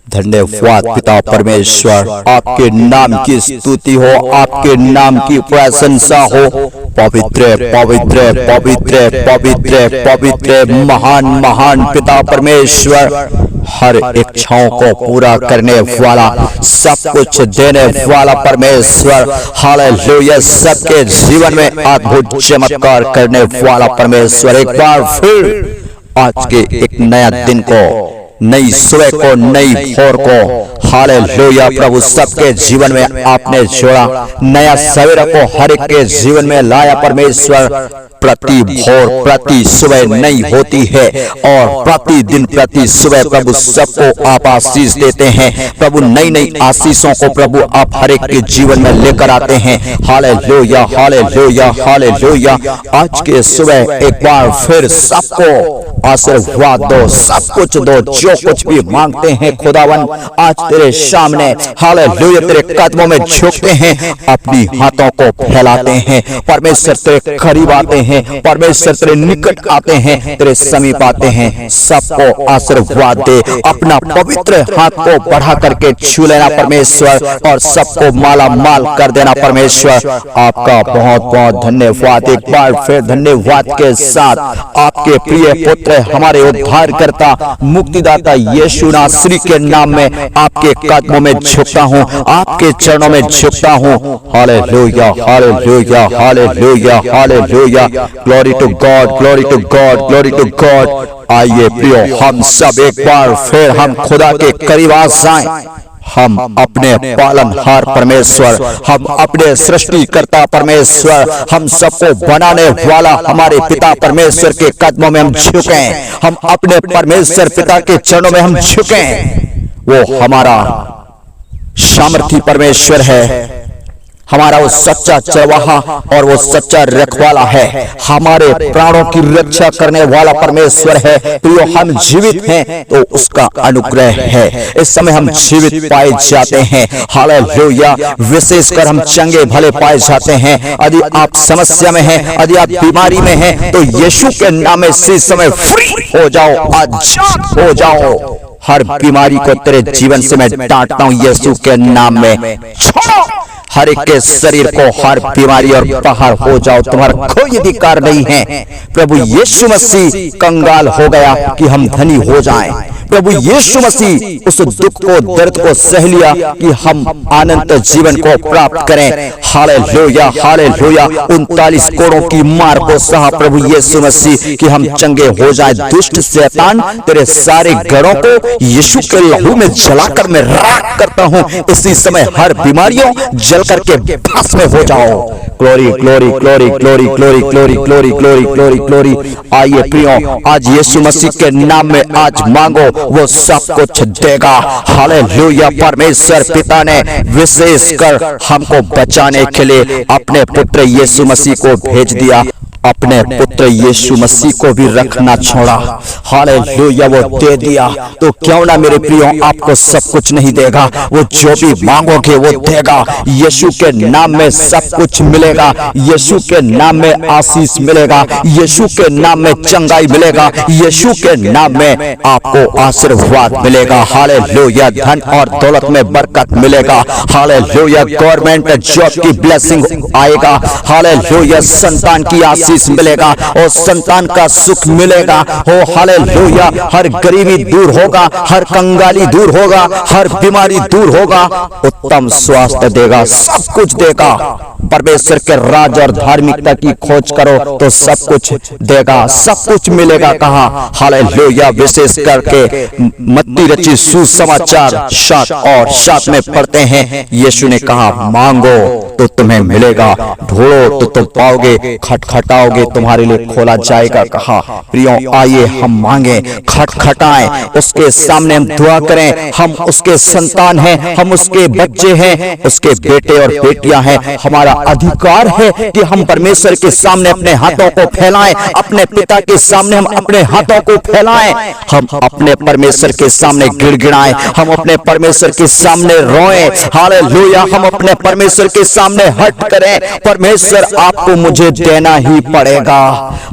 धन्यवाद पिता परमेश्वर, आपके नाम की स्तुति हो, आपके नाम की प्रशंसा हो। पवित्र पवित्र पवित्र पवित्र पवित्र महान महान पिता परमेश्वर, हर इच्छाओं को पूरा करने वाला, सब कुछ देने वाला परमेश्वर, हालेलुया, सबके जीवन में अद्भुत चमत्कार करने वाला परमेश्वर, एक बार फिर आज के एक नया दिन को, नई सुबह को, नई भोर को, हालेलुया प्रभु, सबके जीवन में आपने जोड़ा, नया सवेरा को हर एक के जीवन में लाया परमेश्वर। प्रति भोर प्रति सुबह नई होती है और प्रतिदिन प्रति सुबह प्रभु सबको आप आशीष देते हैं प्रभु। नई नई आशीषों को प्रभु आप हर एक के जीवन में लेकर आते हैं। Hallelujah hallelujah hallelujah. आज के सुबह एक बार फिर सबको आशीर्वाद दो, सब कुछ दो, जो कुछ भी मांगते हैं खुदावन आज तेरे सामने, हालेलुया, तेरे कदमों में झुकते हैं, अपनी हाथों को फैलाते हैं परमेश्वर, तेरे करीब आते हैं परमेश्वर, तेरे निकट आते हैं, तेरे समीप आते हैं। सबको आशीर्वाद दे, अपना पवित्र हाथ को बढ़ा करके छू लेना परमेश्वर और सबको माला माल कर देना परमेश्वर। आपका बहुत बहुत धन्यवाद। एक बार फिर धन्यवाद के साथ आपके प्रिय पुत्र हमारे उद्धारकर्ता मुक्तिदाता यीशु नासरी के नाम में आपके कदमों में झुकता हूँ, आपके चरणों में झुकता हूँ। Hallelujah hallelujah hallelujah hallelujah. Glory to God, glory to God, glory to God. आइए प्रियो, हम सब एक बार फिर हम खुदा के करीब आ जाएं। हम अपने पालनहार परमेश्वर, हम अपने सृष्टिकर्ता परमेश्वर, हम सबको बनाने वाला हमारे पिता परमेश्वर के कदमों में हम झुकें, हम अपने परमेश्वर पिता के चरणों में हम झुकें। वो हमारा सामर्थी परमेश्वर है, हमारा वो सच्चा चरवाहा और वो सच्चा रखवाला है, हमारे प्राणों की रक्षा करने वाला परमेश्वर है। प्रियो, हम जीवित हैं तो उसका अनुग्रह है, इस समय हम जीवित पाए जाते हैं। हालेलुया। विशेषकर हम चंगे भले पाए जाते हैं। यदि आप समस्या में हैं, यदि आप बीमारी में हैं, तो यीशु के नाम में इसी समय फ्री हो जाओ, आजाद हो जाओ। हर बीमारी को तेरे जीवन से मैं डांटता हूं यीशु के नाम में। छोड़ो हर एक के शरीर को, हर बीमारी और बाहर हो जाओ, तुम्हारा कोई अधिकार नहीं है। प्रभु यीशु मसीह कंगाल हो गया कि हम धनी हो जाएं। प्रभु यीशु मसीह उस दुख को, दर्द को सह लिया कि हम अनंत जीवन को प्राप्त करें। Hallelujah hallelujah. 39 कोड़ों की मार को सहा प्रभु यीशु मसीह कि हम चंगे हो जाएं। दुष्ट शैतान, तेरे सारे घरों को यीशु के लहू में जलाकर मैं राख करता हूं। इसी समय हर बीमारियों जल करके भस्म में हो जाओ। Glory glory glory glory glory glory glory glory glory glory. आइए प्रियो, आज यीशु मसीह के नाम में आज मांगो, वो सब कुछ देगा। हालेलुया। परमेश्वर पिता ने विशेष कर हमको बचाने के लिए अपने पुत्र यीशु मसीह को भेज दिया। अपने पुत्र यीशु मसीह को भी रखना छोड़ा। हालेलुया। वो दे दिया, तो क्यों ना मेरे प्रियो आपको सब कुछ नहीं देगा। वो जो भी मांगोगे वो देगा। यीशु के नाम में सब कुछ मिलेगा। यीशु के नाम में आशीष मिलेगा। यीशु के नाम में चंगाई मिलेगा। यीशु के नाम में आपको आशीर्वाद मिलेगा। हालेलुया। धन और दौलत में बरकत मिलेगा। हालेलुया। गवर्नमेंट जॉब की ब्लेसिंग आएगा। हालेलुया। संतान की आशीष मिलेगा और संतान का सुख मिलेगा। हो हालेलुया। हर गरीबी दूर होगा, हर कंगाली दूर होगा, हर बीमारी दूर होगा, उत्तम स्वास्थ्य देगा, सब कुछ देगा। परमेश्वर के राज और धार्मिकता की खोज करो तो सब कुछ देगा, सब कुछ मिलेगा। कहा हालेलुया। विशेष करके मत्ती रचित सुसमाचार 7 और 7 में पढ़ते हैं, यीशु ने कहा मांगो तो तुम्हें मिलेगा, ढूंढो तो तुम पाओगे, खटखटाओगे तुम्हारे लिए खोला जाएगा। कहा प्रियो, आइए हम मांगे, खटखटाएं, उसके सामने हम दुआ करें। हम उसके संतान हैं, हम उसके बच्चे हैं, उसके बेटे और बेटियां हैं। हमारा अधिकार है कि हम परमेश्वर के सामने अपने हाथों को फैलाएं, अपने पिता के सामने हम अपने हाथों को फैलाएं। हम अपने परमेश्वर के सामने गिड़गिड़ाएं, हम अपने परमेश्वर के सामने रोएं। हालेलुया। हम अपने परमेश्वर के सामने हट करें, परमेश्वर आपको मुझे देना ही पड़ेगा।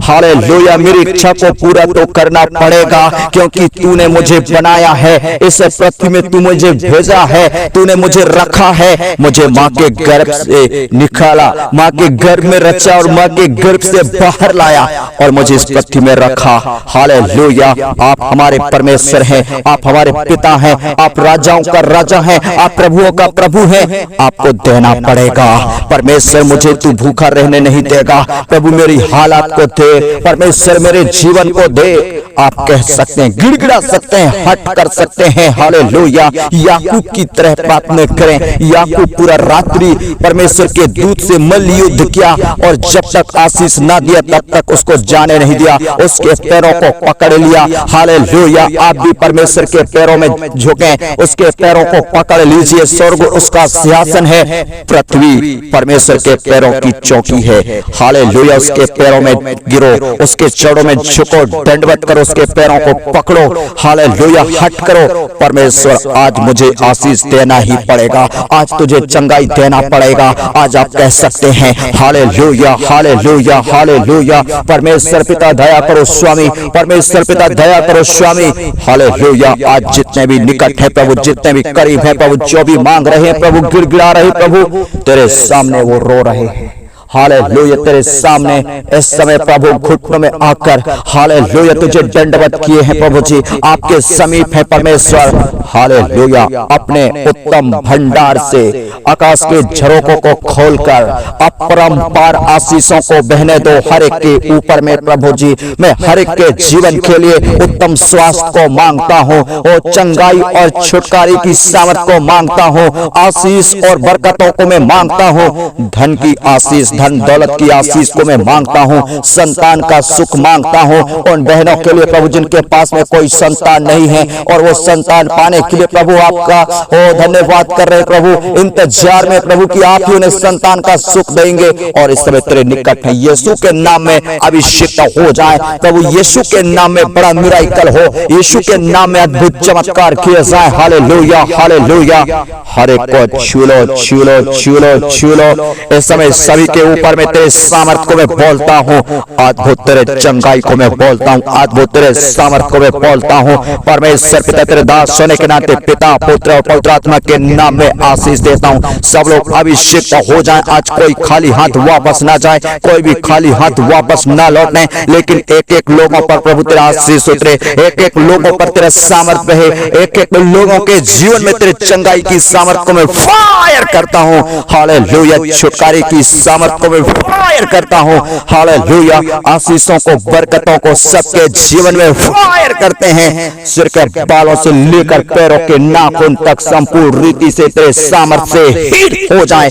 हालेलुया, मेरी इच्छा को पूरा तो करना पड़ेगा, क्योंकि तूने मुझे बनाया है, इस पृथ्वी में तू मुझे भेजा है, तूने मुझे रखा है, मुझे माँ के गर्भ से निकाला, माँ के गर्भ में रचा और माँ के गर्भ से बाहर लाया और मुझे इस पृथ्वी में रखा। हालेलुया, आप हमारे परमेश्वर हैं, आप हमारे पिता हैं, आप राजाओं का राजा हैं, आप प्रभुओं का प्रभु हैं। आपको देना पड़ेगा। परमेश्वर, मुझे तू भूखा रहने नहीं देगा। प्रभु, मेरी हालात को दे। परमेश्वर, मेरे जीवन को दे। आप कह सकते हैं, गिड़गिड़ा सकते हैं, हट कर सकते हैं। हालेलुया, याकूब की तरह प्रार्थना करें। याकूब पूरा रात्रि परमेश्वर के दूत से मल्ल युद्ध किया और जब तक आशीष ना दिया तब तक उसको जाने नहीं दिया, उसके पैरों को पकड़ लिया। हालेलुया, आप भी परमेश्वर के पैरों में झुकें, उसके पैरों को पकड़ लीजिए। स्वर्ग उसका सिंहासन है, पृथ्वी परमेश्वर के पैरों की चौकी है। हालेलुया, उसके पैरों में गिरो, उसके चरणों में झुको, दंडवत करो, उसके पैरों को पकड़ो। हालेलुया, हट करो। परमेश्वर, आज मुझे आशीष देना ही पड़ेगा, आज तुझे चंगाई देना पड़ेगा। आज आप कह सकते हैं, हालेलुया, हालेलुया, हालेलुया। परमेश्वर पिता दया करो स्वामी, परमेश्वर पिता दया करो स्वामी। हालेलुया, आज जितने भी निकट है प्रभु, जितने भी करीब है प्रभु, जो भी मांग रहे हैं प्रभु, गिड़गिड़ा रहे प्रभु, तेरे सामने वो रो रहे हैं। हालेलुया, तेरे सामने इस समय प्रभु घुटनों में आकर हालेलुया तुझे दंडवत किए हैं प्रभु जी, आपके समीप है परमेश्वर। हालेलुया, अपने उत्तम भंडार से आकाश के झरोकों को खोलकर अपरंपार आशीषों को बहने दो हर एक के ऊपर में प्रभु जी। मैं हर एक के जीवन के लिए उत्तम स्वास्थ्य को मांगता हूँ, और चंगाई और छुटकारे की सामर्थ को मांगता हूँ, आशीष और बरकतों को मैं मांगता हूँ, धन की आशीष, धन दौलत की आशीष को मैं मांगता हूँ, संतान का सुख मांगता हूँ। उन बहनों के लिए प्रभु जिनके पास में कोई संतान नहीं है और वो संतान पाने के लिए प्रभु आपका धन्यवाद कर रहे प्रभु, इंतजार में प्रभु कि आप ही उन्हें संतान का सुख देंगे। और इस समय तेरे निकट है, यीशु के नाम में अभिषेक हो जाए प्रभु, यीशु के नाम में बड़ा मिराकल हो, यीशु के नाम में अद्भुत चमत्कार किए जाए। हालेलुया, हालेलुया, हर एक को छू लो, छू लो, छू लो, छू लो। इस समय सभी के ऊपर में तेरे सामर्थ को मैं बोलता हूँ, अद्भुत तेरे चंगाई को मैं बोलता हूँ, अद्भुत तेरे सामर्थ को मैं बोलता हूँ। परमेश्वर पिता, तेरे दास होने के नाते पिता, पुत्र और पवित्र आत्मा के नाम में आशीष देता हूँ। सब लोग अभिषेक हो जाएं, आज कोई खाली हाथ वापस ना जाए, कोई भी खाली हाथ वापस ना लौटने, लेकिन एक एक लोगों पर प्रभु तेरा आशीष उतरे, एक एक लोगों पर तेरा सामर्थ रहे, एक एक लोगों के जीवन में तेरे चंगाई की सामर्थ को मैं फायर करता हूँ। हालेलुया, छुटकारे की सामर्थ को मैं फायर करता हूँ। हालेलुया, आशीषों को, बरकतों को सबके जीवन में फायर करते हैं। सिर के बालों से लेकर पैरों के नाखून तक संपूर्ण रीति से तेरे सामर्थ से हिट हो जाए।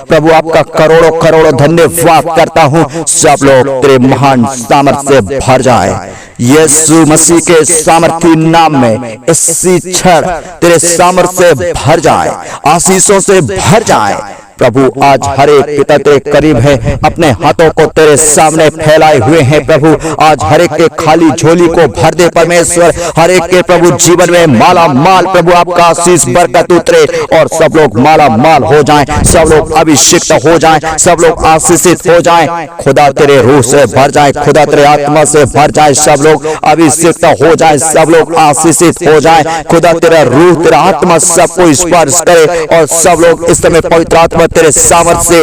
प्रभु आपका करोड़ों करोड़ों धन्यवाद करता हूँ। सब लोग तेरे महान सामर्थ से भर जाए, यीशु मसीह के सामर्थी नाम में इसी क्षण तेरे सामर्थ्य से भर जाए, आशीषों से भर जाए। प्रभु आज हर एक पिता तेरे करीब है, अपने हाथों को तेरे सामने फैलाए हुए हैं प्रभु। आज हर एक के खाली झोली को भर दे परमेश्वर, हर एक के प्रभु जीवन में माला माल प्रभु आपका आशीष बरकत उतरे और सब लोग माला माल हो जाएं, सब लोग अभिषिक्त हो जाएं, सब लोग आशीषित हो जाएं। खुदा तेरे रूह से भर जाए, खुदा तेरे आत्मा से भर जाए, सब लोग अभिषिक्त हो जाएं, सब लोग आशीषित हो जाएं। खुदा तेरा रूह, तेरा आत्मा सबको स्पर्श करे और सब लोग इस समय पवित्र आत्मा तेरे सामर्थ से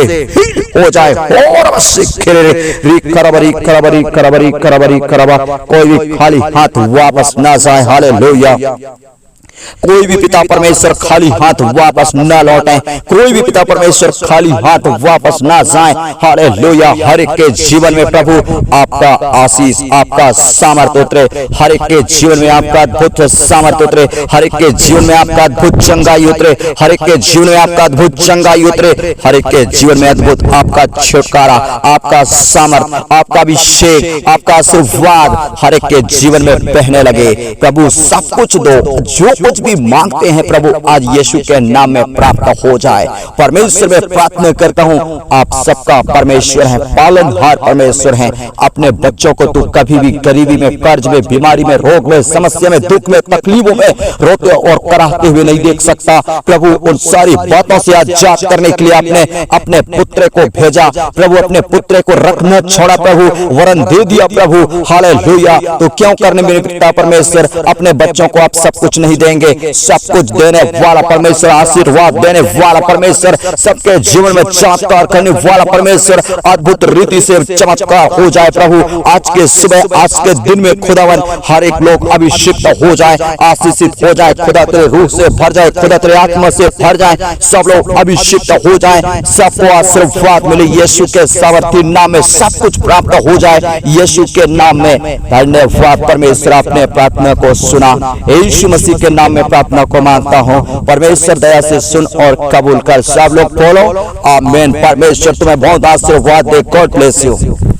हो जाए। कोई भी खाली हाथ वापस ना जाए। हालेलुया, कोई भी पिता परमेश्वर खाली हाथ वापस ना लौटे, कोई भी पिता परमेश्वर खाली हाथ वापस ना जाए। हालेलुया, हर एक के जीवन में प्रभु आपका आशीष, आपका सामर्थ उतरे, हर एक के जीवन में आपका अद्भुत सामर्थ उतरे, हर एक के जीवन में आपका अद्भुत चंगाई उतरे, हर एक के जीवन में आपका अद्भुत चंगाई उतरे, हर एक के जीवन में अद्भुत आपका छुटकारा, आपका सामर्थ, आपका अभिषेक, आपका आशीर्वाद हर एक के जीवन में बहने लगे। प्रभु सब कुछ दो, जो कुछ भी मांगते हैं प्रभु आज यीशु के नाम में प्राप्त हो जाए। परमेश्वर में प्रार्थना करता हूँ, आप सबका परमेश्वर है, पालनहार परमेश्वर है। अपने बच्चों को तू कभी भी गरीबी में, कर्ज में, बीमारी में, रोग में, समस्या में, दुख में, तकलीफों में रोते और कराहते हुए नहीं देख सकता। प्रभु उन सारी बातों से आजाद करने के लिए आपने अपने पुत्र को भेजा प्रभु, अपने पुत्र को रखना छोड़ा प्रभु, वरन दे दिया प्रभु। हालेलुया। तो क्यों करने मेरे पिता परमेश्वर अपने बच्चों को आप सब कुछ नहीं देंगे? सब कुछ देने वाला परमेश्वर, आशीर्वाद देने वाला परमेश्वर, सबके जीवन में चमत्कार करने वाला परमेश्वर, अद्भुत रीति से चमत्कार हो जाए प्रभु। आज के सुबह, आज के दिन में खुदावन हर एक लोग अभिषिक्त हो जाए, आशीषित हो जाए, खुदा तेरे रूह से भर जाए, खुदा तेरे आत्मा से भर जाए, सब लोग अभिषिक्त हो जाए, सबको आशीर्वाद मिले यीशु के सामर्थी नाम में, सब कुछ प्राप्त हो जाए यीशु के नाम में। धन्यवाद परमेश्वर, आपने प्रार्थना को सुना, यीशु मसीह के नाम में प्रार्थना को मांगता हूँ। परमेश्वर दया से सुन और कबूल कर। सब लोग बोलो आमीन। परमेश्वर तुम्हें बहुत आशीर्वाद दे। God bless you.